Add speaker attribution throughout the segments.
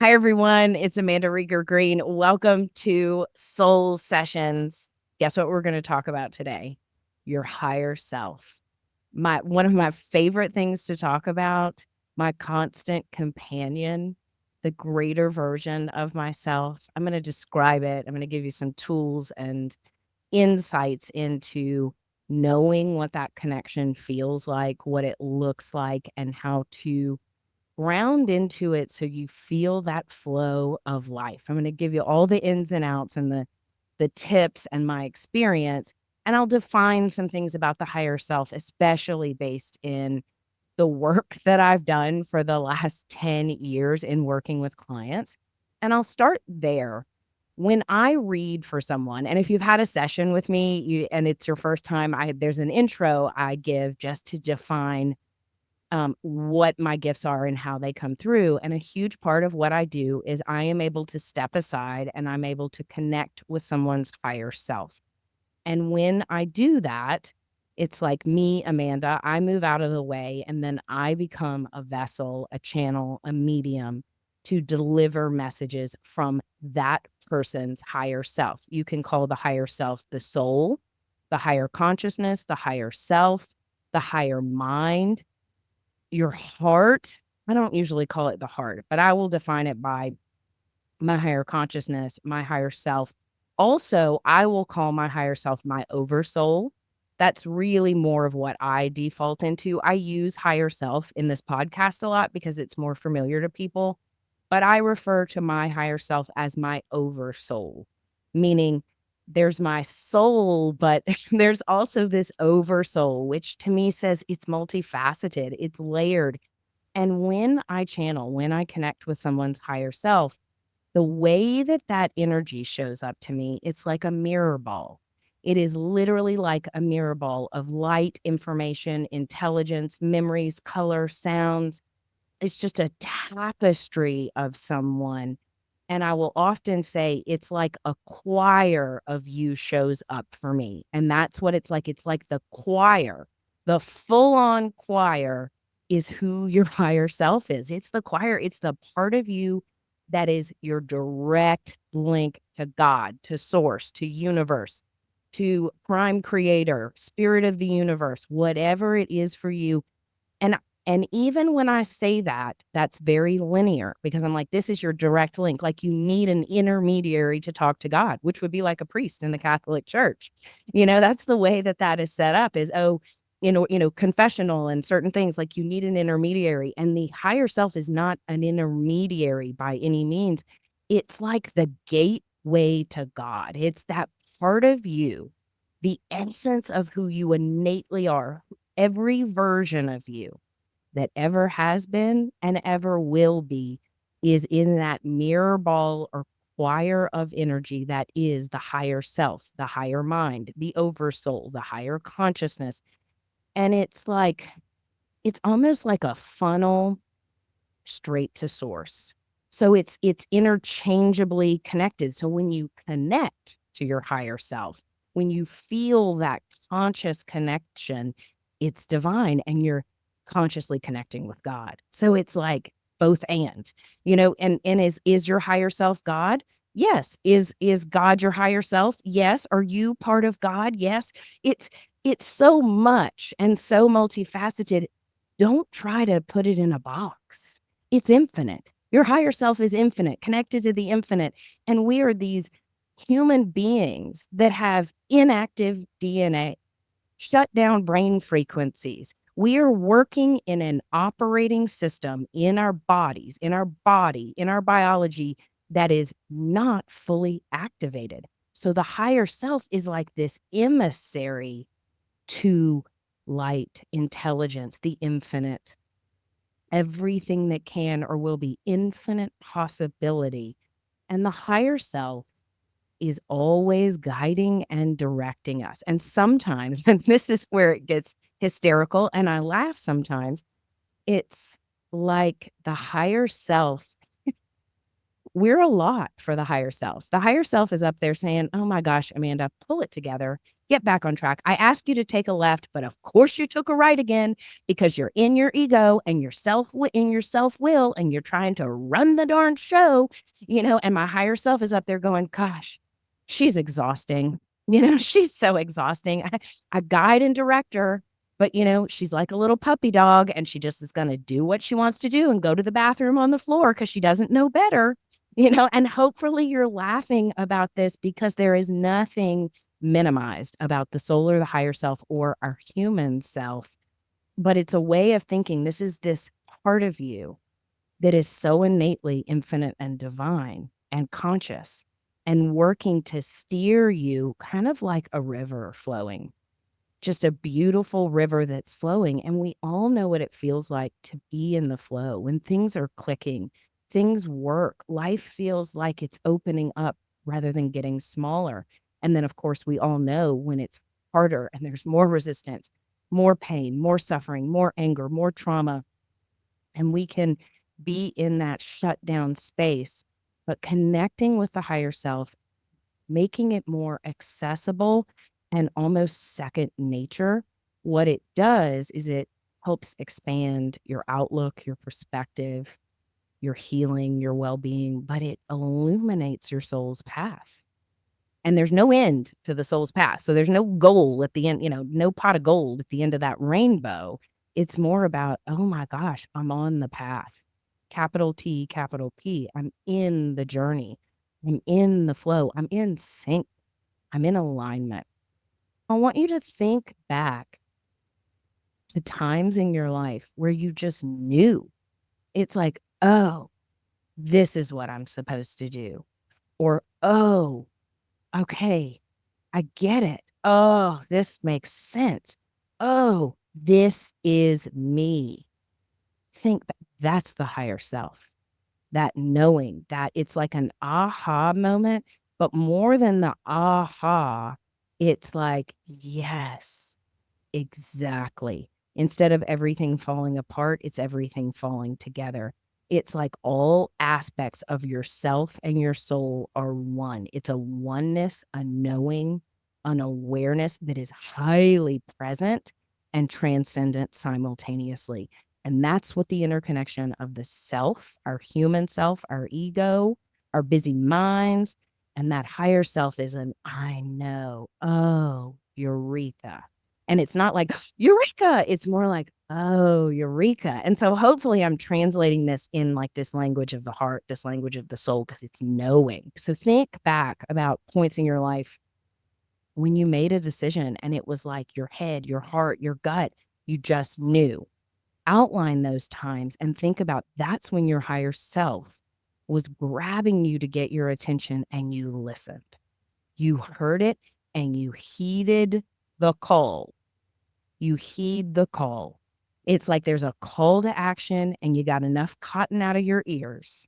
Speaker 1: Hi, everyone. It's Amanda Rieger Green. Welcome to Soul Sessions. Guess what we're going to talk about today? Your higher self. One of my favorite things to talk about, my constant companion, the greater version of myself. I'm going to describe it. I'm going to give you some tools and insights into knowing what that connection feels like, what it looks like, and how to ground into it so you feel that flow of life. I'm going to give you all the ins and outs and the tips and my experience, and I'll define some things about the higher self, especially based in the work that I've done for the last 10 years in working with clients. And I'll start there. When I read for someone, and if you've had a session with me and it's your first time, there's an intro I give just to define what my gifts are and how they come through. And a huge part of what I do is I am able to step aside and I'm able to connect with someone's higher self. And when I do that, it's like me, Amanda, I move out of the way and then I become a vessel, a channel, a medium to deliver messages from that person's higher self. You can call the higher self the soul, the higher consciousness, the higher self, the higher mind, your heart. I don't usually call it the heart, but I will define it by my higher consciousness, my higher self. Also, I will call my higher self my oversoul. That's really more of what I default into. I use higher self in this podcast a lot because it's more familiar to people, but I refer to my higher self as my oversoul, meaning there's my soul, but there's also this oversoul, which to me says it's multifaceted, it's layered. And when I channel, when I connect with someone's higher self, the way that that energy shows up to me, it's like a mirror ball. It is literally like a mirror ball of light, information, intelligence, memories, color, sounds. It's just a tapestry of someone. And I will often say it's like a choir of you shows up for me. And that's what it's like. It's like the choir, the full on choir is who your higher self is. It's the choir, it's the part of you that is your direct link to God, to source, to universe, to prime creator, spirit of the universe, whatever it is for you. And and even when I say that, that's very linear because I'm like, this is your direct link. Like you need an intermediary to talk to God, which would be like a priest in the Catholic Church. That's the way that that is set up is, confessional and certain things like you need an intermediary. And the higher self is not an intermediary by any means. It's like the gateway to God. It's that part of you, the essence of who you innately are, every version of you that ever has been and ever will be is in that mirror ball or choir of energy that is the higher self, the higher mind, the oversoul, the higher consciousness. And it's almost like a funnel straight to source. So it's interchangeably connected. So when you connect to your higher self, when you feel that conscious connection, it's divine and you're consciously connecting with God. So it's like both and is your higher self God? Yes. Is God your higher self? Yes. Are you part of God? Yes. It's it's so much and so multifaceted. Don't try to put it in a box. It's infinite. Your higher self is infinite, connected to the infinite. And we are these human beings that have inactive DNA, shut down brain frequencies. We are working in an operating system in our bodies, in our body, in our biology that is not fully activated. So the higher self is like this emissary to light, intelligence, the infinite, everything that can or will be infinite possibility. And the higher self is always guiding and directing us. And sometimes, and this is where it gets hysterical, and I laugh sometimes, it's like the higher self we're a lot for the higher self. The higher self is up there saying, "Oh my gosh, Amanda, pull it together. Get back on track. I asked you to take a left, but of course you took a right again because you're in your ego and your in your self-will and you're trying to run the darn show, and my higher self is up there going, "Gosh, she's exhausting." She's so exhausting. I guide and direct her, but she's like a little puppy dog and she just is going to do what she wants to do and go to the bathroom on the floor because she doesn't know better. And hopefully you're laughing about this because there is nothing minimized about the soul or the higher self or our human self, but it's a way of thinking. This is this part of you that is so innately infinite and divine and conscious and working to steer you kind of like a river flowing, just a beautiful river that's flowing. And we all know what it feels like to be in the flow when things are clicking, things work, life feels like it's opening up rather than getting smaller. And then, of course, we all know when it's harder and there's more resistance, more pain, more suffering, more anger, more trauma. And we can be in that shut down space, but connecting with the higher self, making it more accessible and almost second nature. What it does is it helps expand your outlook, your perspective, your healing, your well-being, but it illuminates your soul's path. And there's no end to the soul's path. So there's no goal at the end, no pot of gold at the end of that rainbow. It's more about, oh my gosh, I'm on the path. Capital T, capital P. I'm in the journey. I'm in the flow. I'm in sync. I'm in alignment. I want you to think back to times in your life where you just knew. It's like, oh, this is what I'm supposed to do. Or, oh, okay, I get it. Oh, this makes sense. Oh, this is me. Think that's the higher self, that knowing that it's like an aha moment, but more than the aha, it's like, yes, exactly. Instead of everything falling apart, it's everything falling together. It's like all aspects of yourself and your soul are one. It's a oneness, a knowing, an awareness that is highly present and transcendent simultaneously. And that's what the interconnection of the self, our human self, our ego, our busy minds, and that higher self is an I know, oh, eureka. And it's not like, eureka, it's more like, oh, eureka. And so hopefully I'm translating this in like this language of the heart, this language of the soul, because it's knowing. So think back about points in your life when you made a decision and it was like your head, your heart, your gut, you just knew. Outline those times and think about that's when your higher self was grabbing you to get your attention and you listened. You heard it and you heeded the call. You heed the call. It's like there's a call to action and you got enough cotton out of your ears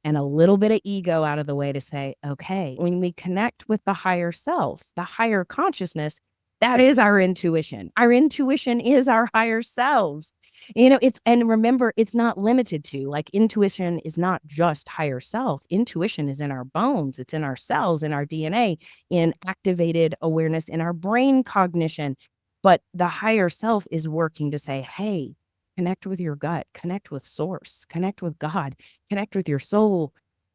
Speaker 1: and a little bit of ego out of the way to say, okay, when we connect with the higher self, the higher consciousness, that is our intuition. Our intuition is our higher selves. And remember, it's not limited to like intuition is not just higher self. Intuition is in our bones, it's in our cells, in our DNA, in activated awareness in our brain cognition. But the higher self is working to say, hey, connect with your gut, connect with source, connect with God, connect with your soul.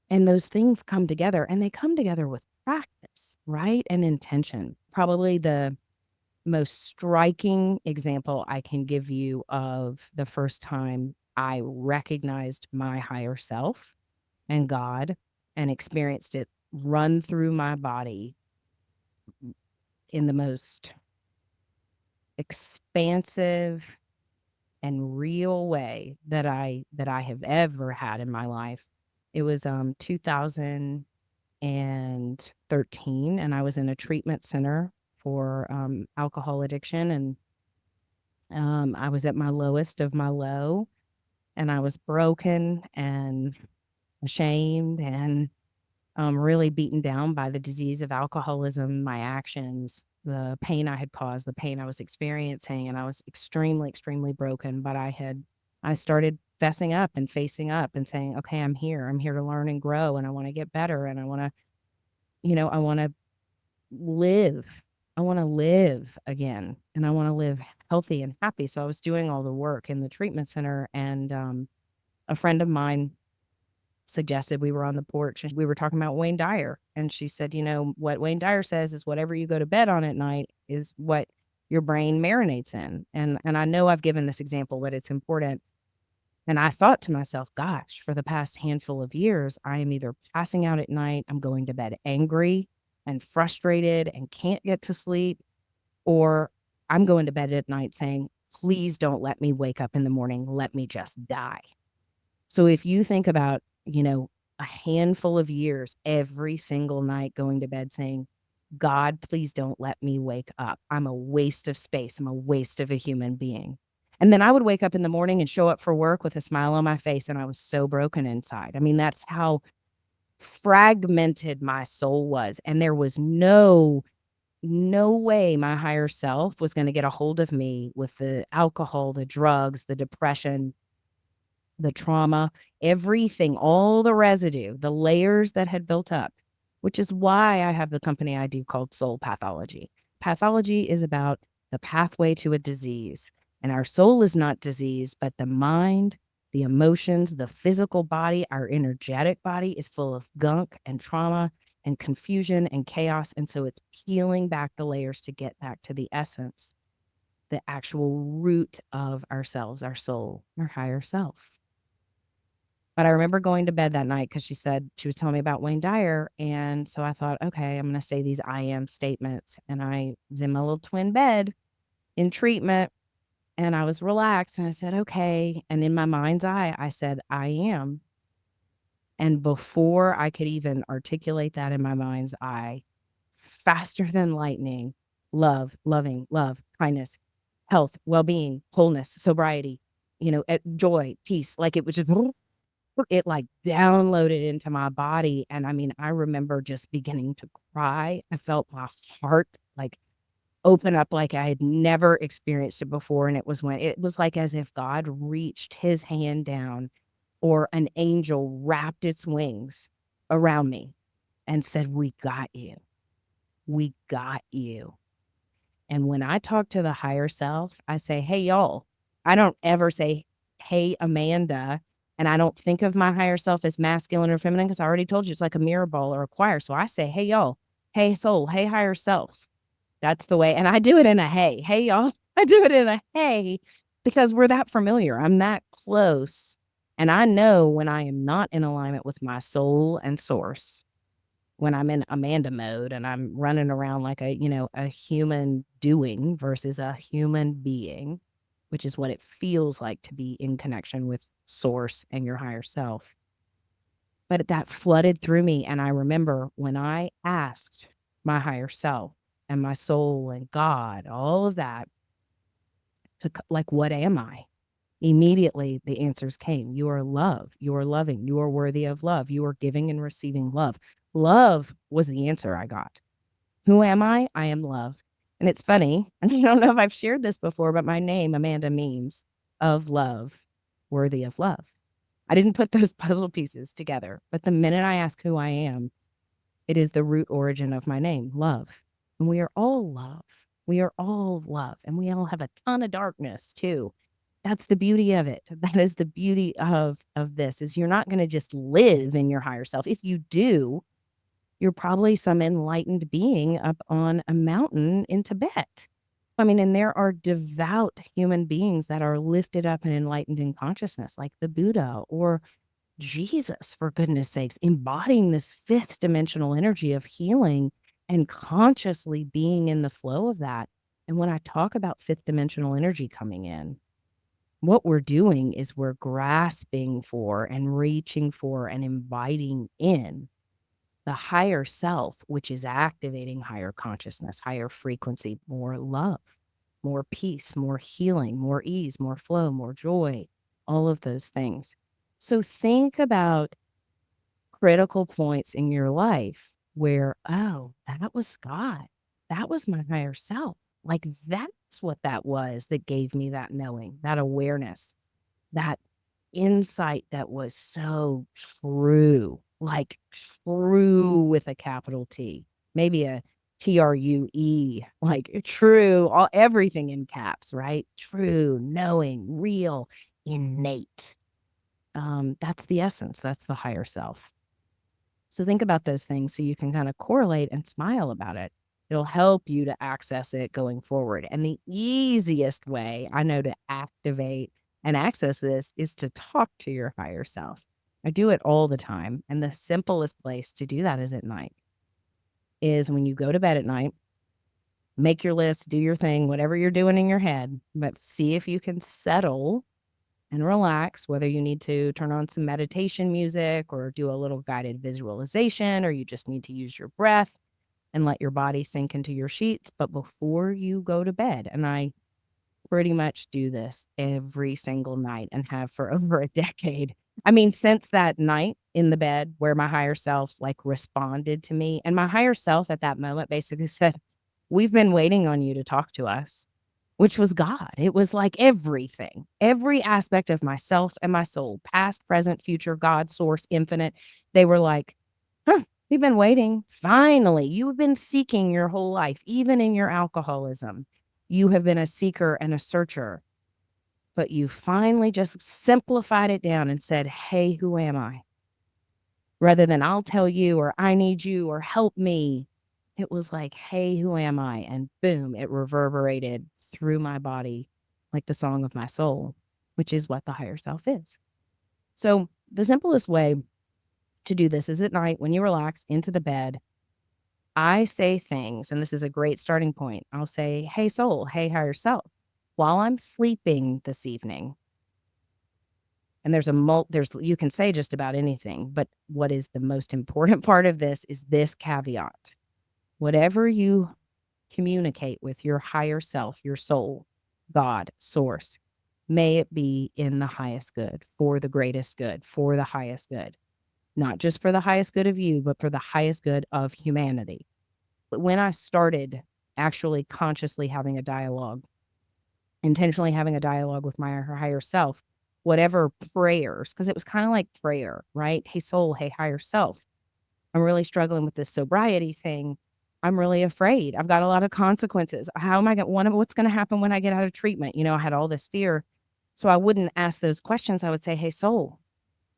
Speaker 1: And those things come together and they come together with practice, right? And intention. Probably the most striking example I can give you of the first time I recognized my higher self and God and experienced it run through my body in the most expansive and real way that I have ever had in my life. It was 2013 and I was in a treatment center for alcohol addiction and I was at my lowest of my low and I was broken and ashamed and really beaten down by the disease of alcoholism, my actions, the pain I had caused, the pain I was experiencing, and I was extremely, extremely broken. But I started fessing up and facing up and saying, okay, I'm here to learn and grow, and I want to get better, and I want to, I want to live. I want to live again, and I want to live healthy and happy. So I was doing all the work in the treatment center, and a friend of mine suggested, we were on the porch and we were talking about Wayne Dyer. And she said, what Wayne Dyer says is whatever you go to bed on at night is what your brain marinates in. And I know I've given this example, but it's important. And I thought to myself, gosh, for the past handful of years, I am either passing out at night, I'm going to bed angry and frustrated and can't get to sleep, or I'm going to bed at night saying, please don't let me wake up in the morning. Let me just die. So if you think about, a handful of years, every single night going to bed saying, God, please don't let me wake up. I'm a waste of space. I'm a waste of a human being. And then I would wake up in the morning and show up for work with a smile on my face, and I was so broken inside. I mean, that's how fragmented my soul was. And there was no way my higher self was going to get a hold of me with the alcohol, the drugs, the depression, the trauma, everything, all the residue, the layers that had built up, which is why I have the company I do called Soul Pathology. Pathology is about the pathway to a disease. And our soul is not disease, but the mind, the emotions, the physical body, our energetic body is full of gunk and trauma and confusion and chaos. And so it's peeling back the layers to get back to the essence, the actual root of ourselves, our soul, our higher self. But I remember going to bed that night because she said she was telling me about Wayne Dyer. And so I thought, okay, I'm going to say these I am statements. And I was in my little twin bed in treatment, and I was relaxed. And I said, okay. And in my mind's eye, I said, I am. And before I could even articulate that in my mind's eye, faster than lightning, love, loving, love, kindness, health, well-being, wholeness, sobriety, joy, peace. Like it was just, it like downloaded into my body. And I mean, I remember just beginning to cry. I felt my heart like open up like I had never experienced it before. And it was like as if God reached his hand down, or an angel wrapped its wings around me and said, we got you. We got you. And when I talk to the higher self, I say, hey, y'all. I don't ever say, hey, Amanda. And I don't think of my higher self as masculine or feminine, because I already told you it's like a mirror ball or a choir. So I say, hey, y'all. Hey, soul. Hey, higher self. That's the way. And I do it in a hey. Hey, y'all. I do it in a hey, because we're that familiar. I'm that close. And I know when I am not in alignment with my soul and source, when I'm in Amanda mode and I'm running around like a human doing versus a human being, which is what it feels like to be in connection with source and your higher self. But that flooded through me. And I remember when I asked my higher self and my soul and God, all of that, to like, what am I? Immediately the answers came. You are love. You are loving. You are worthy of love. You are giving and receiving love. Love was the answer I got. Who am I? I am love. And it's funny. I don't know if I've shared this before, but my name, Amanda, means of love, worthy of love. I didn't put those puzzle pieces together, but the minute I ask who I am, it is the root origin of my name, love. And we are all love. We are all love. And we all have a ton of darkness too. That's the beauty of it. That is the beauty of this, is you're not going to just live in your higher self. If you do, you're probably some enlightened being up on a mountain in Tibet. I mean, and there are devout human beings that are lifted up and enlightened in consciousness, like the Buddha or Jesus, for goodness sakes, embodying this fifth dimensional energy of healing and consciously being in the flow of that. And when I talk about fifth dimensional energy coming in, what we're doing is we're grasping for and reaching for and inviting in the higher self, which is activating higher consciousness, higher frequency, more love, more peace, more healing, more ease, more flow, more joy, all of those things. So think about critical points in your life where, oh, that was God. That was my higher self. Like that's what that was that gave me that knowing, that awareness, that insight that was so true, like true with a capital T, maybe a TRUE, like true, all everything in caps, right? True, knowing, real, innate. That's the essence. That's the higher self. So think about those things so you can kind of correlate and smile about it. It'll help you to access it going forward. And the easiest way I know to activate and access this is to talk to your higher self. I do it all the time. And the simplest place to do that is at night, is when you go to bed at night, make your list, do your thing, whatever you're doing in your head, but see if you can settle and relax, whether you need to turn on some meditation music or do a little guided visualization, or you just need to use your breath and let your body sink into your sheets. But before you go to bed, and I pretty much do this every single night and have for over a decade. I mean, since that night in the bed where my higher self like responded to me, and my higher self at that moment basically said, "We've been waiting on you to talk to us," which was God. It was like everything, every aspect of myself and my soul, past, present, future, God, source, infinite. They were like, "Huh, we've been waiting. Finally, you have been seeking your whole life, even in your alcoholism. You have been a seeker and a searcher, but you finally just simplified it down and said, 'Hey, who am I?' Rather than 'I'll tell you,' or 'I need you,' or 'help me.' It was like, 'Hey, who am I?' And boom, it reverberated through my body like the song of my soul, which is what the higher self is. So the simplest way to do this is at night when you relax into the bed. I say things, and this is a great starting point. I'll say, 'Hey, soul, hey, higher self,' while I'm sleeping this evening. And there's you can say just about anything, but what is the most important part of this is this caveat. Whatever you communicate with your higher self, your soul, God, source, may it be in the highest good, for the greatest good, for the highest good. Not just for the highest good of you, but for the highest good of humanity. But when I started actually consciously having a dialogue, intentionally having a dialogue with my higher self, whatever prayers, because it was kind of like prayer, right? Hey, soul, hey, higher self. I'm really struggling with this sobriety thing. I'm really afraid. I've got a lot of consequences. How am I going to, what's going to happen when I get out of treatment? I had all this fear. So I wouldn't ask those questions. I would say, hey, soul,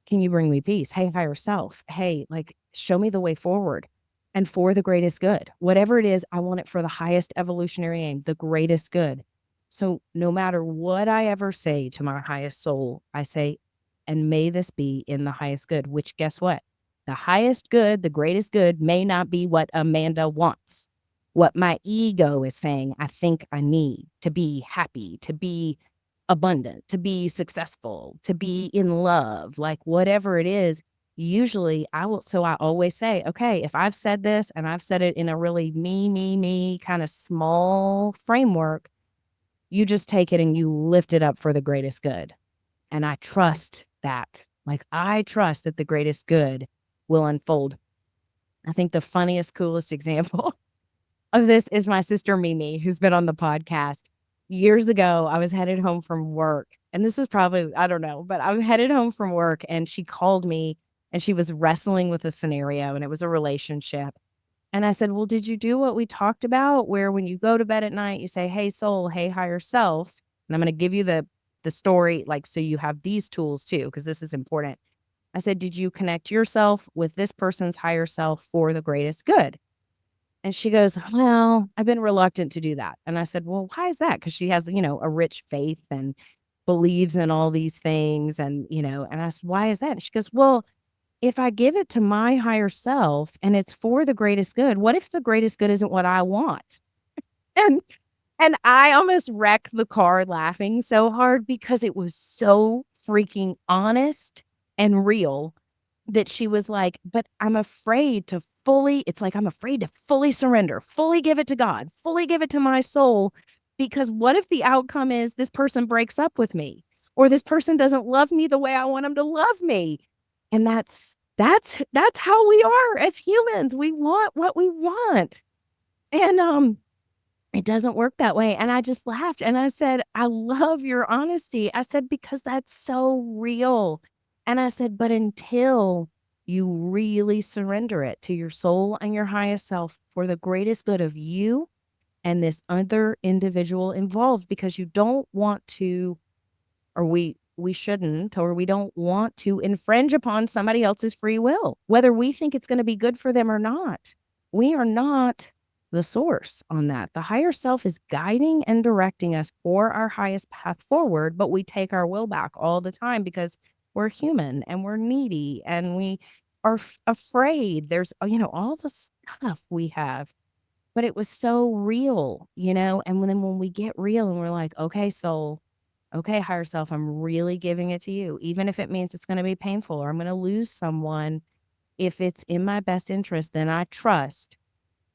Speaker 1: can you bring me peace? Hey, higher self. Hey, like, show me the way forward and for the greatest good. Whatever it is, I want it for the highest evolutionary aim, the greatest good. So no matter what I ever say to my highest soul, I say, and may this be in the highest good, which guess what? The highest good, the greatest good may not be what Amanda wants. What my ego is saying, I think I need to be happy, to be abundant, to be successful, to be in love, like whatever it is. Usually I will, so I always say, okay, if I've said this and I've said it in a really me kind of small framework, you just take it and you lift it up for the greatest good. And I trust that. Like, I trust that the greatest good will unfold. I think the funniest, coolest example of this is my sister Mimi, who's been on the podcast. Years ago, I was headed home from work, and this is probably, I don't know, but I'm headed home from work, and she called me, and she was wrestling with a scenario, and it was a relationship. And I said, "Well, did you do what we talked about, where when you go to bed at night, you say, 'Hey, soul, hey, higher self,' and I'm gonna give you the story, like, so you have these tools too, because this is important." I said, "Did you connect yourself with this person's higher self for the greatest good?" And she goes, "Well, I've been reluctant to do that." And I said, "Well, why is that?" Because she has, a rich faith and believes in all these things. And I said, "Why is that?" And she goes, "Well, if I give it to my higher self and it's for the greatest good, what if the greatest good isn't what I want?" And and I almost wrecked the car laughing so hard because it was so freaking honest and real that she was like, "But I'm afraid to fully," it's like, "I'm afraid to fully surrender, fully give it to God, fully give it to my soul, because what if the outcome is this person breaks up with me, or this person doesn't love me the way I want them to love me?" And that's how we are as humans. We want what we want. And It doesn't work that way. And I just laughed and I said, I love your honesty. I said, because that's so real. And I said, but until you really surrender it to your soul and your highest self for the greatest good of you and this other individual involved, because you don't want to, or we shouldn't, or we don't want to infringe upon somebody else's free will, whether we think it's going to be good for them or not. We are not the source on that. The higher self is guiding and directing us for our highest path forward, but we take our will back all the time because we're human and we're needy and we are afraid. There's, all the stuff we have, but it was so real, and then when we get real and we're like, okay, soul, okay, higher self, I'm really giving it to you, even if it means it's going to be painful or I'm going to lose someone. If it's in my best interest, then I trust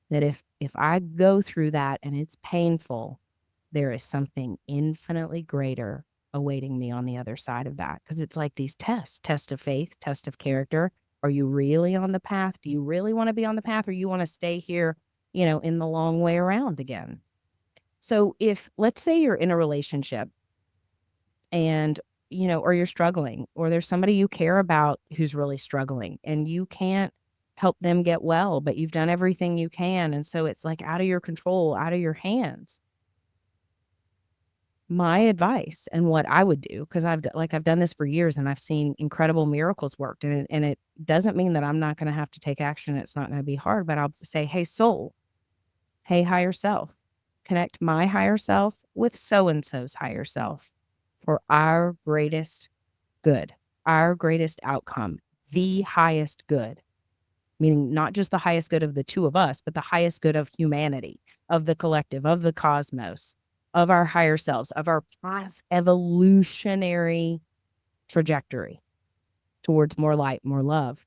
Speaker 1: that if I go through that and it's painful, there is something infinitely greater awaiting me on the other side of that. Because it's like these tests, test of faith, test of character. Are you really on the path? Do you really want to be on the path, or you want to stay here, in the long way around again? So if, let's say, you're in a relationship and, or you're struggling, or there's somebody you care about who's really struggling and you can't help them get well, but you've done everything you can. And so it's like out of your control, out of your hands. My advice and what I would do, because I've done this for years and I've seen incredible miracles worked. And it doesn't mean that I'm not going to have to take action. It's not going to be hard, but I'll say, hey, soul, hey, higher self, connect my higher self with so-and-so's higher self for our greatest good, our greatest outcome, the highest good, meaning not just the highest good of the two of us, but the highest good of humanity, of the collective, of the cosmos, of our higher selves, of our past evolutionary trajectory towards more light, more love.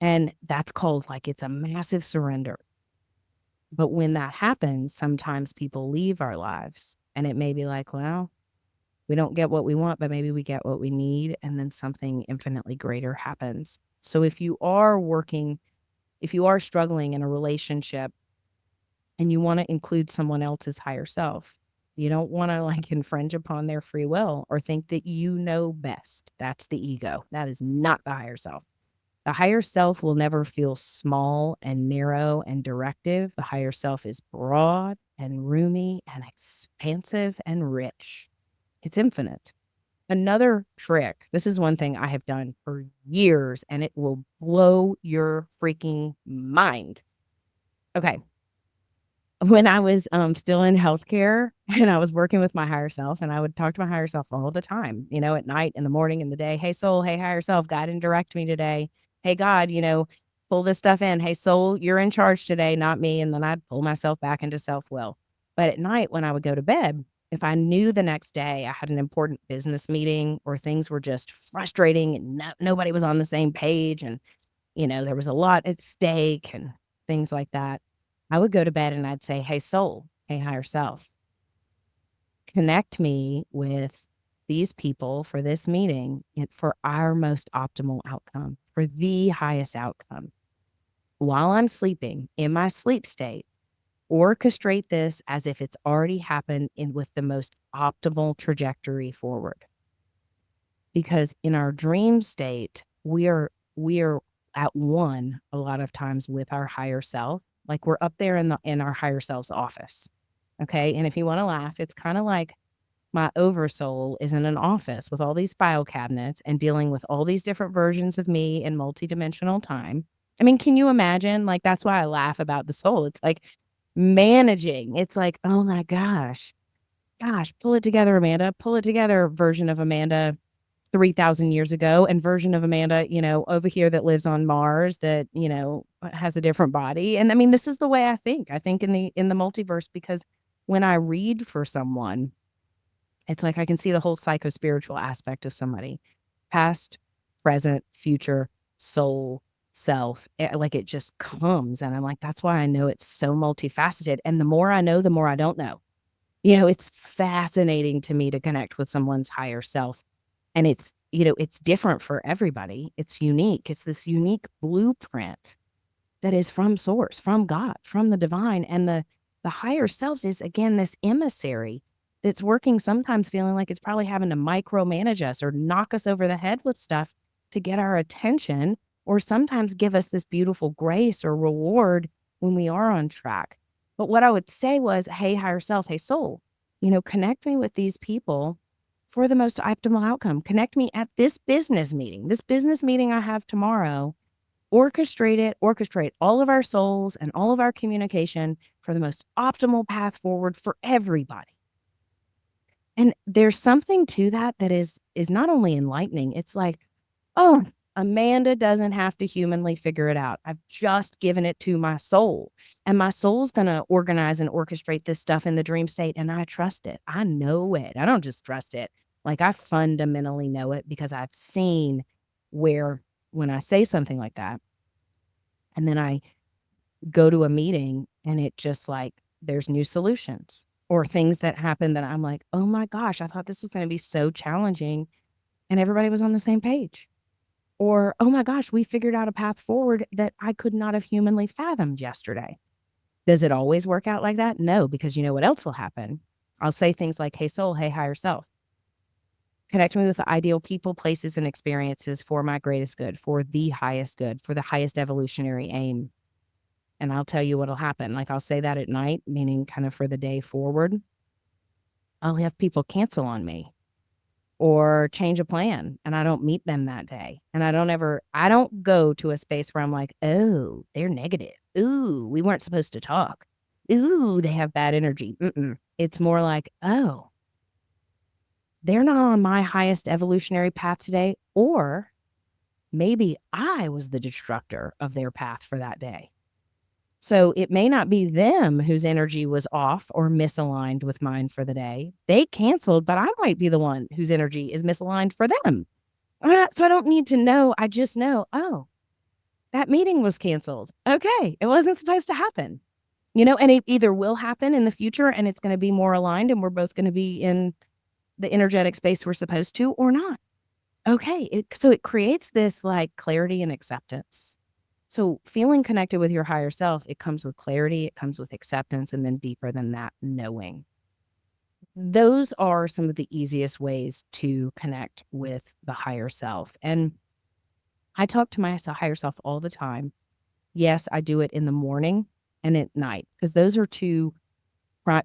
Speaker 1: And that's called, like, it's a massive surrender. But when that happens, sometimes people leave our lives and it may be like, well, we don't get what we want, but maybe we get what we need. And then something infinitely greater happens. So if you are struggling in a relationship and you want to include someone else's higher self, you don't want to like infringe upon their free will or think that you know best. That's the ego. That is not the higher self. The higher self will never feel small and narrow and directive. The higher self is broad and roomy and expansive and rich. It's infinite. Another trick, this is one thing I have done for years, and it will blow your freaking mind. Okay. When I was still in healthcare and I was working with my higher self, and I would talk to my higher self all the time, at night, in the morning, in the day. Hey, soul. Hey, higher self. Guide and direct me today. Hey, God, pull this stuff in. Hey, soul, you're in charge today, not me. And then I'd pull myself back into self will. But at night, when I would go to bed, if I knew the next day I had an important business meeting or things were just frustrating and nobody was on the same page and, there was a lot at stake and things like that, I would go to bed and I'd say, hey, soul, hey, higher self, connect me with these people for this meeting and for our most optimal outcome, for the highest outcome. While I'm sleeping in my sleep state, orchestrate this as if it's already happened with the most optimal trajectory forward. Because in our dream state, we are at one a lot of times with our higher self. Like we're up there in our higher self's office. Okay. And if you want to laugh, it's kind of like my oversoul is in an office with all these file cabinets and dealing with all these different versions of me in multidimensional time. I mean, can you imagine? Like, that's why I laugh about the soul. It's like managing. It's like, oh my gosh, pull it together, Amanda. Pull it together, version of Amanda 3,000 years ago, and version of Amanda, over here that lives on Mars that, has a different body. And I mean, this is the way I think. I think in the multiverse, because when I read for someone, it's like I can see the whole psycho-spiritual aspect of somebody. Past, present, future, soul, self. Like it just comes. And I'm like, that's why I know it's so multifaceted. And the more I know, the more I don't know. It's fascinating to me to connect with someone's higher self. And it's different for everybody. It's unique. It's this unique blueprint that is from source, from God, from the divine. And the The higher self is, again, this emissary that's working, sometimes feeling like it's probably having to micromanage us or knock us over the head with stuff to get our attention, or sometimes give us this beautiful grace or reward when we are on track. But what I would say was, hey, higher self, hey, soul, connect me with these people for the most optimal outcome. Connect me at this business meeting I have tomorrow. Orchestrate all of our souls and all of our communication for the most optimal path forward for everybody. And there's something to that is not only enlightening, it's like, oh, Amanda doesn't have to humanly figure it out. I've just given it to my soul. And my soul's going to organize and orchestrate this stuff in the dream state. And I trust it. I know it. I don't just trust it. Like, I fundamentally know it, because I've seen where, when I say something like that, and then I go to a meeting and it just like, there's new solutions or things that happen that I'm like, oh my gosh, I thought this was going to be so challenging, and everybody was on the same page. Or, oh my gosh, we figured out a path forward that I could not have humanly fathomed yesterday. Does it always work out like that? No, because you know what else will happen? I'll say things like, hey, soul, hey, higher self. Connect me with the ideal people, places, and experiences for my greatest good, for the highest good, for the highest evolutionary aim. And I'll tell you what'll happen. Like, I'll say that at night, meaning kind of for the day forward. I'll have people cancel on me or change a plan, and I don't meet them that day. And I don't go to a space where I'm like, oh, they're negative. Ooh, we weren't supposed to talk. Ooh, they have bad energy. It's more like, oh, they're not on my highest evolutionary path today. Or maybe I was the destructor of their path for that day. So it may not be them whose energy was off or misaligned with mine for the day. They canceled, but I might be the one whose energy is misaligned for them. So I don't need to know. I just know, oh, that meeting was canceled. Okay. It wasn't supposed to happen. And it either will happen in the future and it's going to be more aligned and we're both going to be in the energetic space we're supposed to, or not. Okay. So it creates this like clarity and acceptance. So feeling connected with your higher self, it comes with clarity, it comes with acceptance, and then deeper than that, knowing. Those are some of the easiest ways to connect with the higher self. And I talk to my higher self all the time. Yes, I do it in the morning and at night, because those are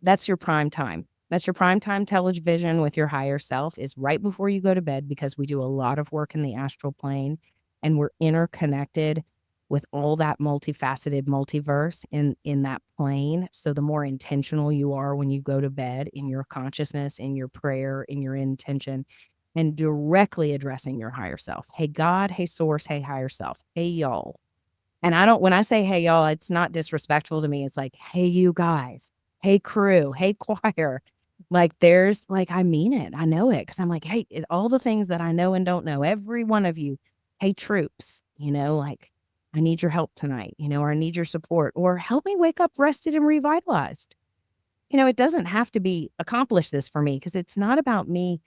Speaker 1: that's your prime time. That's your prime time television with your higher self, is right before you go to bed, because we do a lot of work in the astral plane and we're interconnected with all that multifaceted multiverse in that plane. So the more intentional you are when you go to bed in your consciousness, in your prayer, in your intention, and directly addressing your higher self. Hey, God, hey, source, hey, higher self, hey, y'all. And when I say, hey, y'all, it's not disrespectful to me. It's like, hey, you guys, hey, crew, hey, choir. Like, I mean it. I know it. Cause I'm like, hey, all the things that I know and don't know, every one of you, hey, troops, like, I need your help tonight, or I need your support, or help me wake up rested and revitalized. It doesn't have to be accomplish this for me, because it's not about me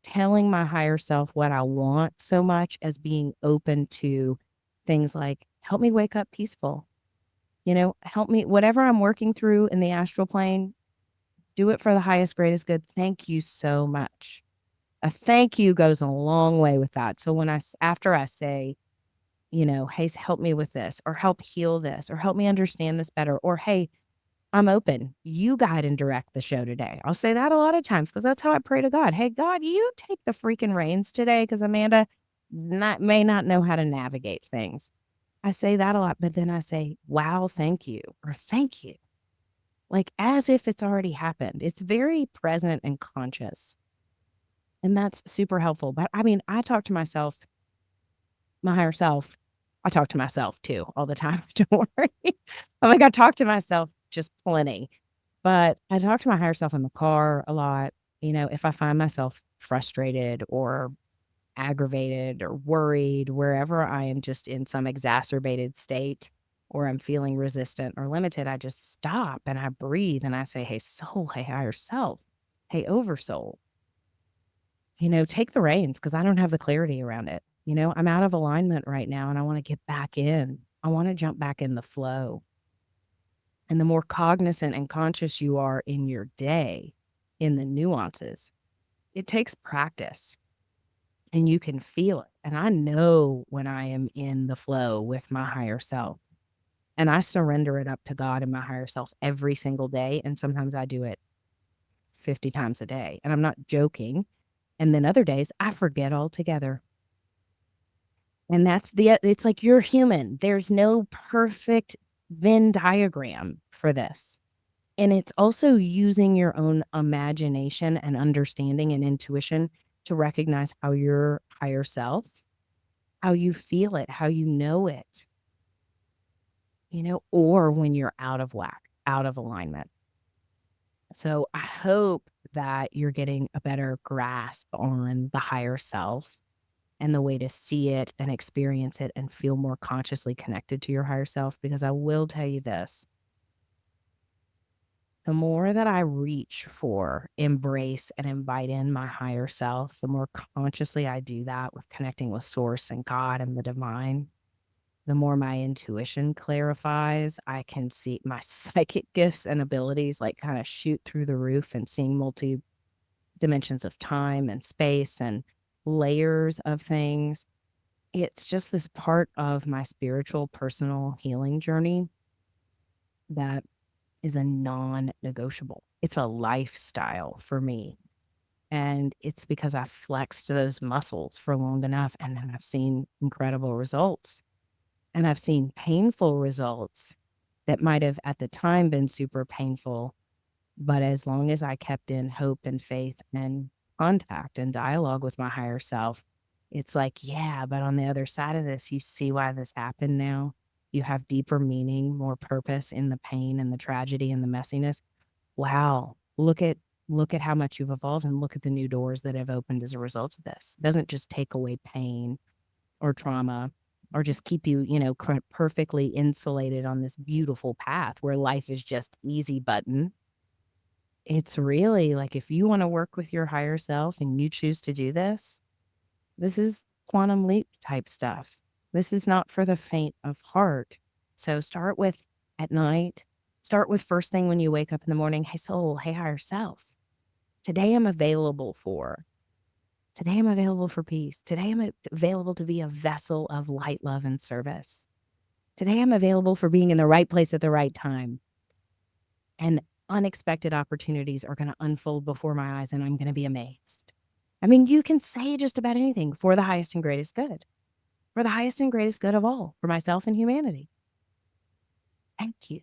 Speaker 1: telling my higher self what I want so much as being open to things like, help me wake up peaceful, help me, whatever I'm working through in the astral plane, do it for the highest, greatest good. Thank you so much. A thank you goes a long way with that. So after I say, hey, help me with this, or help heal this, or help me understand this better, or hey, I'm open. You guide and direct the show today. I'll say that a lot of times, because that's how I pray to God. Hey, God, you take the freaking reins today, because Amanda may not know how to navigate things. I say that a lot, but then I say, wow, thank you, or thank you, like as if it's already happened. It's very present and conscious. And that's super helpful. But I mean, I talk to myself, my higher self. I talk to myself too all the time. Don't worry. I'm like, I talk to myself just plenty. But I talk to my higher self in the car a lot. If I find myself frustrated or aggravated or worried, wherever I am just in some exacerbated state, or I'm feeling resistant or limited, I just stop and I breathe and I say, hey, soul, hey, higher self, hey, oversoul, take the reins, because I don't have the clarity around it. I'm out of alignment right now and I want to get back in. I want to jump back in the flow. And the more cognizant and conscious you are in your day, in the nuances, it takes practice and you can feel it. And I know when I am in the flow with my higher self and I surrender it up to God and my higher self every single day. And sometimes I do it 50 times a day. And I'm not joking. And then other days I forget altogether. And it's like you're human. There's no perfect Venn diagram for this. And it's also using your own imagination and understanding and intuition to recognize how your higher self, how you feel it, how you know it, or when you're out of whack, out of alignment. So I hope that you're getting a better grasp on the higher self and the way to see it and experience it and feel more consciously connected to your higher self. Because I will tell you this, the more that I reach for, embrace, and invite in my higher self, the more consciously I do that with connecting with source and God and the divine, the more my intuition clarifies. I can see my psychic gifts and abilities like kind of shoot through the roof and seeing multi dimensions of time and space and layers of things. It's just this part of my spiritual personal healing journey that is a non-negotiable. It's a lifestyle for me. And it's because I flexed those muscles for long enough and then I've seen incredible results. And I've seen painful results that might have at the time been super painful. But as long as I kept in hope and faith and contact and dialogue with my higher self, it's like, yeah, but on the other side of this, you see why this happened now. You have deeper meaning, more purpose in the pain and the tragedy and the messiness. Wow. Look at how much you've evolved and look at the new doors that have opened as a result of this. It doesn't just take away pain or trauma or just keep you, perfectly insulated on this beautiful path where life is just easy button. It's really like if you want to work with your higher self and you choose to do this, this is quantum leap type stuff. This is not for the faint of heart. So start with at night, start with first thing when you wake up in the morning. Hey, soul, hey, higher self. Today I'm available for. Today I'm available for peace. Today I'm available to be a vessel of light, love, and service. Today I'm available for being in the right place at the right time. And unexpected opportunities are going to unfold before my eyes and I'm going to be amazed. I mean, you can say just about anything for the highest and greatest good, for the highest and greatest good of all, for myself and humanity. Thank you.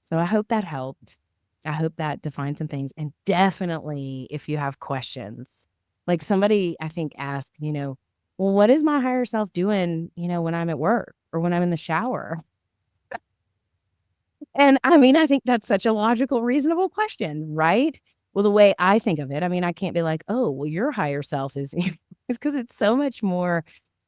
Speaker 1: So I hope that helped. I hope that defined some things. And definitely, if you have questions, like somebody I think asked, well, what is my higher self doing, when I'm at work or when I'm in the shower? And I mean, I think that's such a logical, reasonable question, right? Well, the way I think of it, I mean, I can't be like, oh, well, your higher self is, it's because it's so much more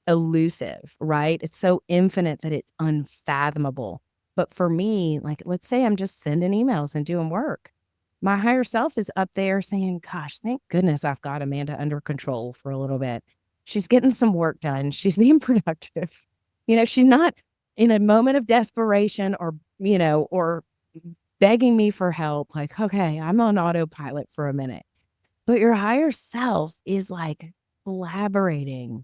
Speaker 1: elusive, right? It's so infinite that it's unfathomable. But for me, like, let's say I'm just sending emails and doing work. My higher self is up there saying, gosh, thank goodness I've got Amanda under control for a little bit. She's getting some work done. She's being productive. She's not in a moment of desperation or begging me for help. Like, okay, I'm on autopilot for a minute. But your higher self is like collaborating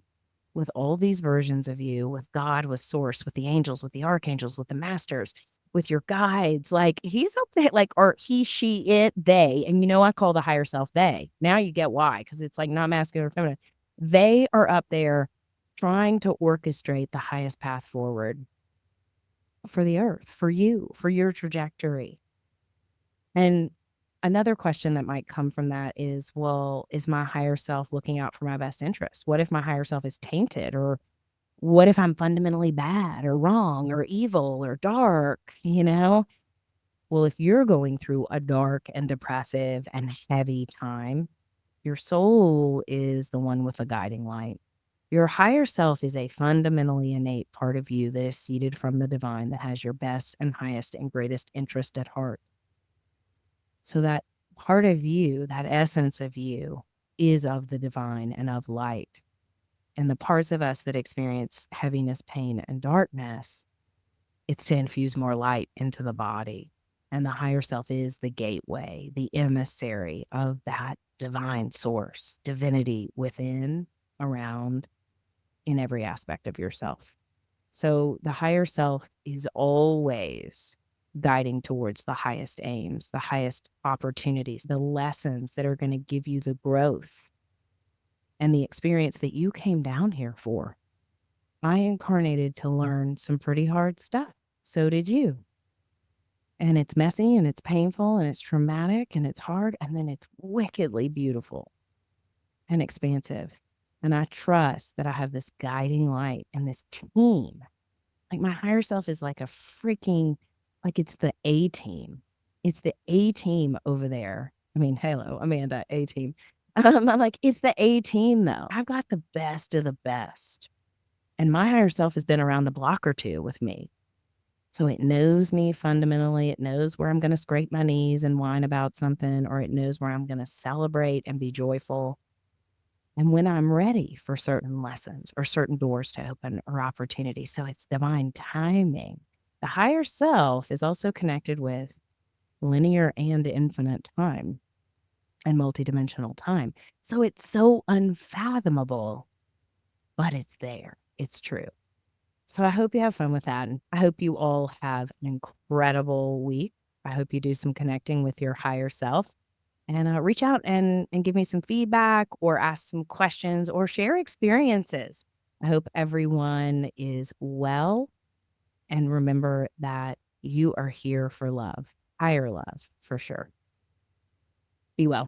Speaker 1: with all these versions of you, with God, with source, with the angels, with the archangels, with the masters, with your guides. Like he's up there, like, or he, she, it, they. And I call the higher self they. Now you get why, because it's like not masculine or feminine. They are up there trying to orchestrate the highest path forward for the earth, for you, for your trajectory. And another question that might come from that is, well, is my higher self looking out for my best interest? What if my higher self is tainted? Or what if I'm fundamentally bad or wrong or evil or dark? Well, if you're going through a dark and depressive and heavy time, your soul is the one with the guiding light. Your higher self is a fundamentally innate part of you that is seated from the divine, that has your best and highest and greatest interest at heart. So that part of you, that essence of you, is of the divine and of light. And the parts of us that experience heaviness, pain, and darkness, It's to infuse more light into the body. And the higher self is the gateway, the emissary of that divine source, divinity within, around, in every aspect of yourself. So the higher self is always guiding towards the highest aims, the highest opportunities, the lessons that are going to give you the growth and the experience that you came down here for. I incarnated to learn some pretty hard stuff. So did you. And it's messy and it's painful and it's traumatic and it's hard. And then it's wickedly beautiful and expansive. And I trust that I have this guiding light and this team. Like my higher self is like a freaking, like it's the A team. It's the A team over there. I mean, hello, Amanda, A team. I'm like, it's the A team though. I've got the best of the best. And my higher self has been around the block or two with me. So it knows me fundamentally. It knows where I'm going to scrape my knees and whine about something, or it knows where I'm going to celebrate and be joyful. And when I'm ready for certain lessons or certain doors to open or opportunities. So it's divine timing. The higher self is also connected with linear and infinite time and multidimensional time. So it's so unfathomable, but it's there. It's true. So I hope you have fun with that. And I hope you all have an incredible week. I hope you do some connecting with your higher self and reach out and give me some feedback or ask some questions or share experiences. I hope everyone is well. And remember that you are here for love, higher love for sure. Be well.